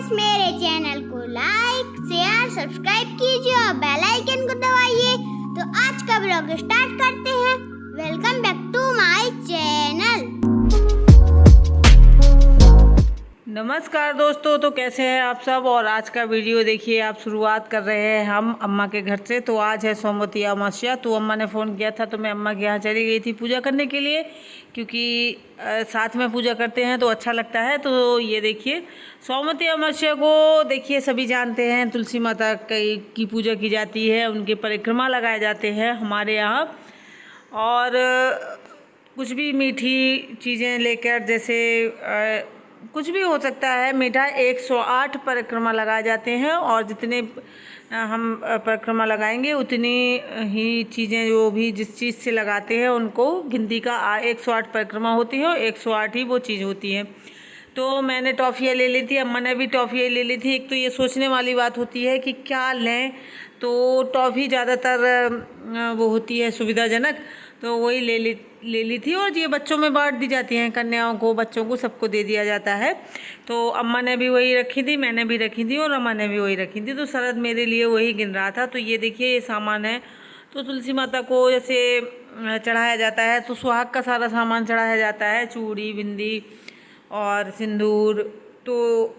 Guys, मेरे channel को like share subscribe कीजिए और बेल आइकन को दबाइए। तो आज का ब्लॉग स्टार्ट करते हैं। Welcome back to my channel. नमस्कार दोस्तों, तो कैसे हैं आप सब। और आज का वीडियो देखिए, आप शुरुआत कर रहे हैं हम अम्मा के घर से। तो आज है सोमवती अमावस्या। तो अम्मा ने फ़ोन किया था तो मैं अम्मा के यहाँ चली गई थी पूजा करने के लिए, क्योंकि साथ में पूजा करते हैं तो अच्छा लगता है। तो ये देखिए, सोमवती अमावस्या को देखिए सभी जानते हैं, तुलसी माता की पूजा की जाती है, उनके परिक्रमा लगाए जाते हैं हमारे यहाँ। और कुछ भी मीठी चीज़ें लेकर, जैसे कुछ भी हो सकता है मीठा, 108 परिक्रमा लगाए जाते हैं। और जितने हम परिक्रमा लगाएंगे उतनी ही चीज़ें, जो भी जिस चीज़ से लगाते हैं उनको गिनती का 108 परिक्रमा होती है और 108 ही वो चीज़ होती है। तो मैंने टॉफ़ियाँ ले ली थी, अम्मा ने भी टॉफ़ियाँ ले ली थी। एक तो ये सोचने वाली बात होती है कि क्या लें, तो टॉफ़ी ज़्यादातर वो होती है सुविधाजनक, तो वही ले ली थी। और ये बच्चों में बांट दी जाती हैं, कन्याओं को, बच्चों को, सबको दे दिया जाता है। तो अम्मा ने भी वही रखी थी, मैंने भी रखी थी और अम्मा ने भी वही रखी थी। तो शरद मेरे लिए वही गिन रहा था। तो ये देखिए, ये सामान है। तो तुलसी माता को जैसे चढ़ाया जाता है, तो सुहाग का सारा सामान चढ़ाया जाता है, चूड़ी, बिंदी और सिंदूर। तो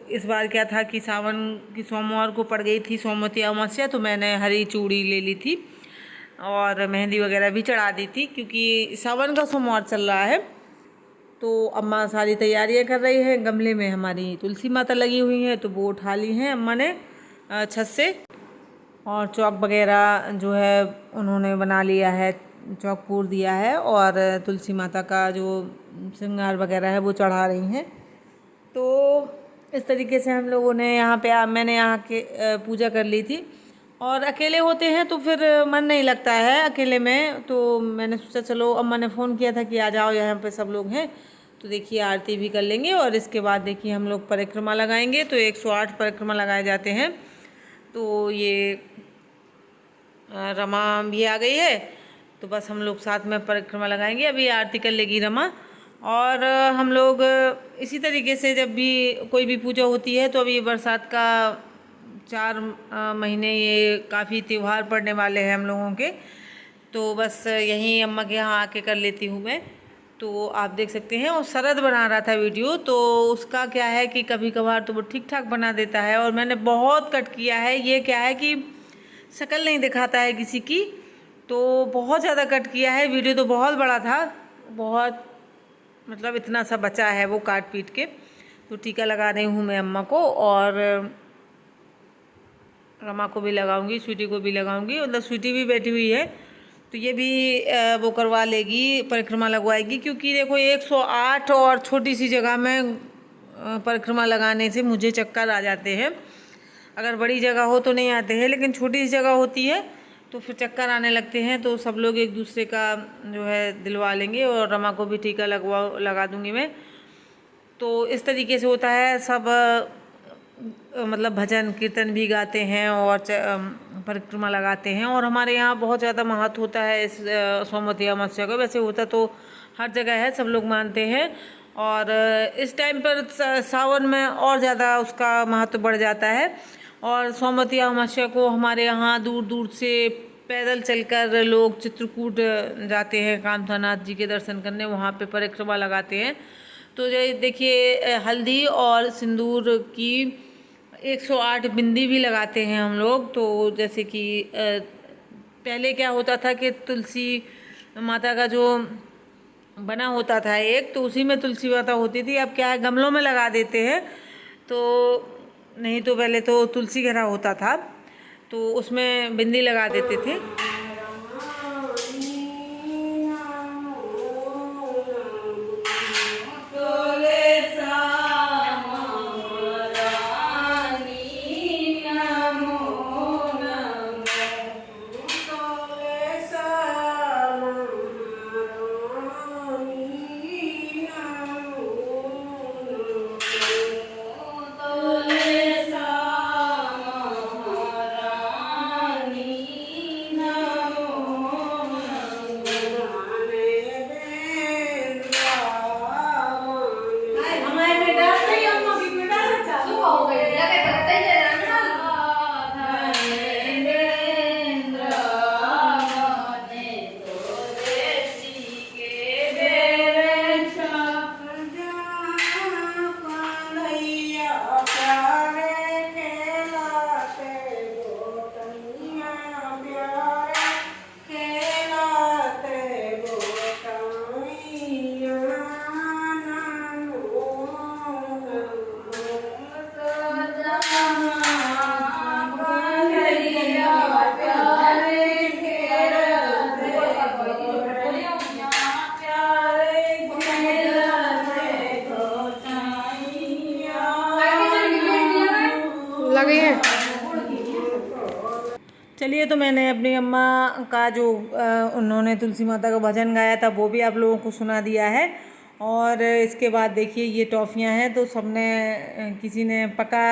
इस बार क्या था कि सावन की सोमवार को पड़ गई थी सोमवती अमावस्या, तो मैंने हरी चूड़ी ले ली थी और मेहंदी वगैरह भी चढ़ा दी थी, क्योंकि सावन का सोमवार चल रहा है। तो अम्मा सारी तैयारियां कर रही है। गमले में हमारी तुलसी माता लगी हुई हैं, तो वो उठा ली हैं अम्मा ने छत से। और चौक वगैरह जो है उन्होंने बना लिया है, चौक पूर दिया है। और तुलसी माता का जो श्रृंगार वगैरह है वो चढ़ा रही हैं। तो इस तरीके से हम लोगों ने यहाँ पे मैंने यहाँ के पूजा कर ली थी। और अकेले होते हैं तो फिर मन नहीं लगता है अकेले में। तो मैंने सोचा चलो, अम्मा ने फ़ोन किया था कि आ जाओ, यहाँ पे सब लोग हैं। तो देखिए, आरती भी कर लेंगे और इसके बाद देखिए हम लोग परिक्रमा लगाएंगे। तो 108 परिक्रमा लगाए जाते हैं। तो ये रमा भी आ गई है, तो बस हम लोग साथ में परिक्रमा लगाएंगे। अभी आरती कर लेगी रमा। और हम लोग इसी तरीके से जब भी कोई भी पूजा होती है, तो अभी बरसात का 4 महीने ये काफ़ी त्यौहार पड़ने वाले हैं हम लोगों के। तो बस यहीं अम्मा के यहाँ आके कर लेती हूँ मैं। तो आप देख सकते हैं। और शरद बना रहा था वीडियो, तो उसका क्या है कि कभी कभार तो वो ठीक ठाक बना देता है। और मैंने बहुत कट किया है। ये क्या है कि शक्ल नहीं दिखाता है किसी की, तो बहुत ज़्यादा कट किया है। वीडियो तो बहुत बड़ा था, बहुत मतलब इतना सा बचा है वो काट पीट के। तो टीका लगा रही हूँ मैं अम्मा को, और रमा को भी लगाऊंगी, स्वीटी को भी लगाऊंगी। मतलब स्वीटी भी बैठी हुई है, तो ये भी वो करवा लेगी, परिक्रमा लगवाएगी। क्योंकि देखो, 108 और छोटी सी जगह में परिक्रमा लगाने से मुझे चक्कर आ जाते हैं। अगर बड़ी जगह हो तो नहीं आते हैं, लेकिन छोटी सी जगह होती है तो फिर चक्कर आने लगते हैं। तो सब लोग एक दूसरे का जो है दिलवा लेंगे। और रमा को भी टीका लगा दूंगी मैं। तो इस तरीके से होता है। सब मतलब भजन कीर्तन भी गाते हैं और परिक्रमा लगाते हैं। और हमारे यहाँ बहुत ज़्यादा महत्व होता है इस सोमवती अमावस्या का। वैसे होता तो हर जगह है, सब लोग मानते हैं। और इस टाइम पर सावन में और ज़्यादा उसका महत्व बढ़ जाता है। और सोमवती अमावस्या को हमारे यहाँ दूर दूर से पैदल चलकर लोग चित्रकूट जाते हैं, कामथानाथ जी के दर्शन करने, वहाँ पे परिक्रमा लगाते हैं। तो ये देखिए, हल्दी और सिंदूर की 108 बिंदी भी लगाते हैं हम लोग। तो जैसे कि पहले क्या होता था कि तुलसी माता का जो बना होता था एक, तो उसी में तुलसी माता होती थी। अब क्या है, गमलों में लगा देते हैं। तो नहीं तो पहले तो तुलसी घेरा होता था, तो उसमें बिंदी लगा देते थे। गई हैं। चलिए, तो मैंने अपनी अम्मा का जो उन्होंने तुलसी माता का भजन गाया था वो भी आप लोगों को सुना दिया है। और इसके बाद देखिए ये टॉफ़ियाँ हैं, तो सबने किसी ने पका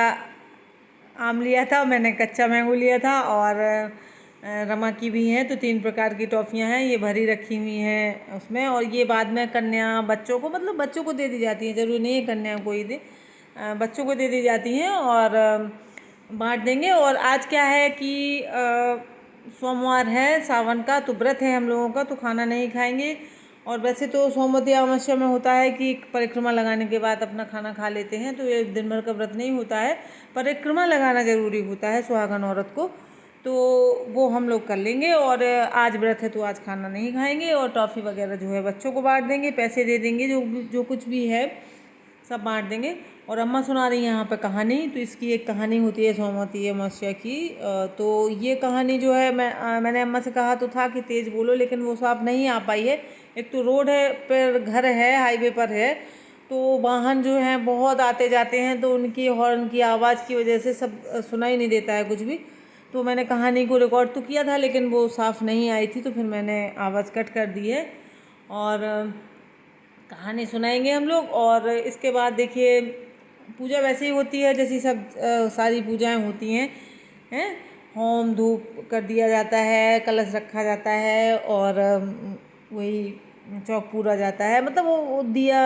आम लिया था, मैंने कच्चा मैंगो लिया था, और रमा की भी हैं, तो 3 प्रकार की टॉफ़ियाँ हैं, ये भरी रखी हुई हैं उसमें। और ये बाद में कन्या बच्चों को, मतलब बच्चों को दे दी जाती हैं, ज़रूरी नहीं है कन्या को ही दे, बच्चों को दे दी जाती हैं और बांट देंगे। और आज क्या है कि सोमवार है सावन का, तो व्रत है हम लोगों का, तो खाना नहीं खाएंगे। और वैसे तो सोमवती अमावस्या में होता है कि परिक्रमा लगाने के बाद अपना खाना खा लेते हैं, तो ये दिन भर का व्रत नहीं होता है, परिक्रमा लगाना ज़रूरी होता है सुहागन औरत को, तो वो हम लोग कर लेंगे। और आज व्रत है तो आज खाना नहीं खाएंगे, और टॉफ़ी वगैरह जो है बच्चों को बांट देंगे, पैसे दे देंगे, जो कुछ भी है सब बांट देंगे। और अम्मा सुना रही हैं यहाँ पे कहानी, तो इसकी एक कहानी होती है सोमवती अमावस्या की। तो ये कहानी जो है मैंने अम्मा से कहा तो था कि तेज़ बोलो, लेकिन वो साफ नहीं आ पाई है। एक तो रोड है पर घर है, हाईवे पर है, तो वाहन जो हैं बहुत आते जाते हैं, तो उनकी हॉर्न की आवाज़ की वजह से सब सुनाई नहीं देता है कुछ भी। तो मैंने कहानी को रिकॉर्ड तो किया था, लेकिन वो साफ़ नहीं आई थी, तो फिर मैंने आवाज़ कट कर दी है और कहानी सुनाएंगे हम लोग। और इसके बाद देखिए पूजा वैसे ही होती है जैसी सब सारी पूजाएं होती हैं। होम धूप कर दिया जाता है, कलश रखा जाता है, और वही चौक पूरा जाता है, मतलब वो दिया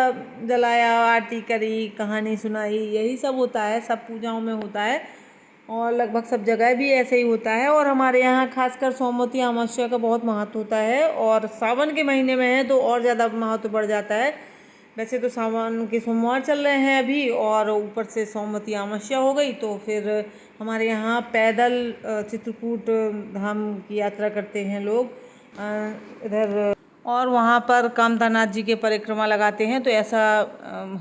जलाया, आरती करी, कहानी सुनाई, यही सब होता है, सब पूजाओं में होता है, और लगभग सब जगह भी ऐसे ही होता है। और हमारे यहाँ खासकर सोमवती अमावस्या का बहुत महत्व होता है, और सावन के महीने में है तो और ज़्यादा महत्व बढ़ जाता है। वैसे तो सावन के सोमवार चल रहे हैं अभी, और ऊपर से सोमवती अमावस्या हो गई, तो फिर हमारे यहाँ पैदल चित्रकूट धाम की यात्रा करते हैं लोग इधर, और वहाँ पर कामतानाथ जी के परिक्रमा लगाते हैं। तो ऐसा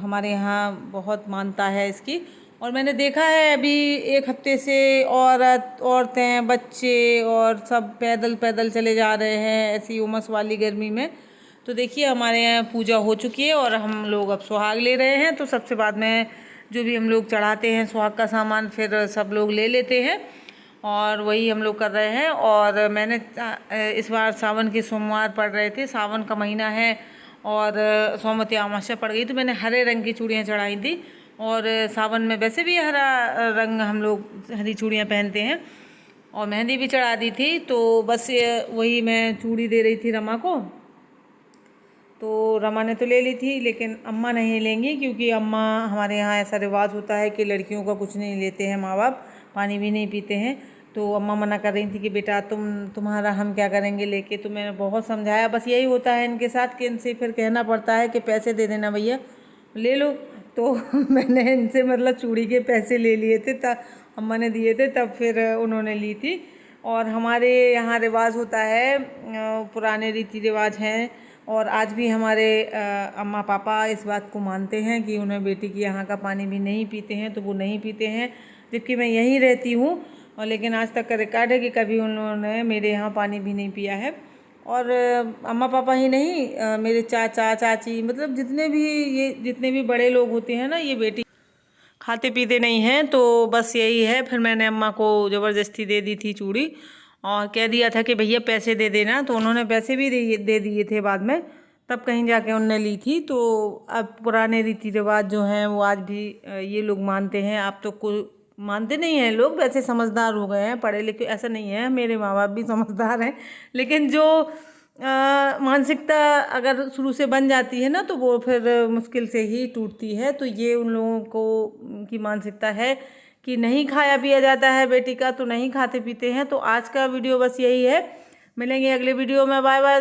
हमारे यहाँ बहुत मानता है इसकी। और मैंने देखा है अभी 1 हफ्ते से औरतें, बच्चे और सब पैदल पैदल चले जा रहे हैं ऐसी उमस वाली गर्मी में। तो देखिए हमारे यहाँ पूजा हो चुकी है और हम लोग अब सुहाग ले रहे हैं। तो सबसे बाद में जो भी हम लोग चढ़ाते हैं सुहाग का सामान, फिर सब लोग ले लेते हैं, और वही हम लोग कर रहे हैं। और मैंने इस बार सावन के सोमवार पड़ रहे थे, सावन का महीना है और सोमवती अमावस्या पड़ गई, तो मैंने हरे रंग की चूड़ियाँ चढ़ाई थी। और सावन में वैसे भी हरा रंग हम लोग हरी चूड़ियाँ पहनते हैं, और मेहंदी भी चढ़ा दी थी। तो बस वही मैं चूड़ी दे रही थी रमा को, तो रमा ने तो ले ली थी, लेकिन अम्मा नहीं लेंगी, क्योंकि अम्मा, हमारे यहाँ ऐसा रिवाज होता है कि लड़कियों का कुछ नहीं लेते हैं माँ बाप, पानी भी नहीं पीते हैं। तो अम्मा मना कर रही थी कि बेटा तुम्हारा हम क्या करेंगे लेके। तो मैंने बहुत समझाया, बस यही होता है इनके साथ कि इनसे फिर कहना पड़ता है कि पैसे दे देना भैया, ले लो। तो मैंने इनसे मतलब चूड़ी के पैसे ले लिए थे, तब अम्मा ने दिए थे, तब फिर उन्होंने ली थी। और हमारे यहाँ रिवाज होता है, पुराने रीति रिवाज हैं, और आज भी हमारे अम्मा पापा इस बात को मानते हैं कि उन्हें बेटी की यहाँ का पानी भी नहीं पीते हैं, तो वो नहीं पीते हैं, जबकि मैं यहीं रहती हूँ। और लेकिन आज तक का रिकॉर्ड है कि कभी उन्होंने मेरे यहाँ पानी भी नहीं पिया है। और अम्मा पापा ही नहीं, मेरे चाचा चाची, मतलब जितने भी बड़े लोग होते हैं ना, ये बेटी खाते पीते नहीं हैं। तो बस यही है, फिर मैंने अम्मा को ज़बरदस्ती दे दी थी चूड़ी, और कह दिया था कि भैया पैसे दे देना, तो उन्होंने पैसे भी दे दिए थे बाद में, तब कहीं जाके उनने ली थी। तो अब पुराने रीति रिवाज जो हैं वो आज भी ये लोग मानते हैं। आप तो कोई मानते नहीं हैं लोग, वैसे समझदार हो गए हैं, पढ़े लिखे, ऐसा नहीं है, मेरे माँ बाप भी समझदार हैं, लेकिन जो मानसिकता अगर शुरू से बन जाती है ना, तो वो फिर मुश्किल से ही टूटती है। तो ये उन लोगों को की मानसिकता है कि नहीं खाया पिया जाता है बेटी का, तो नहीं खाते पीते हैं। तो आज का वीडियो बस यही है, मिलेंगे अगले वीडियो में, बाय बाय।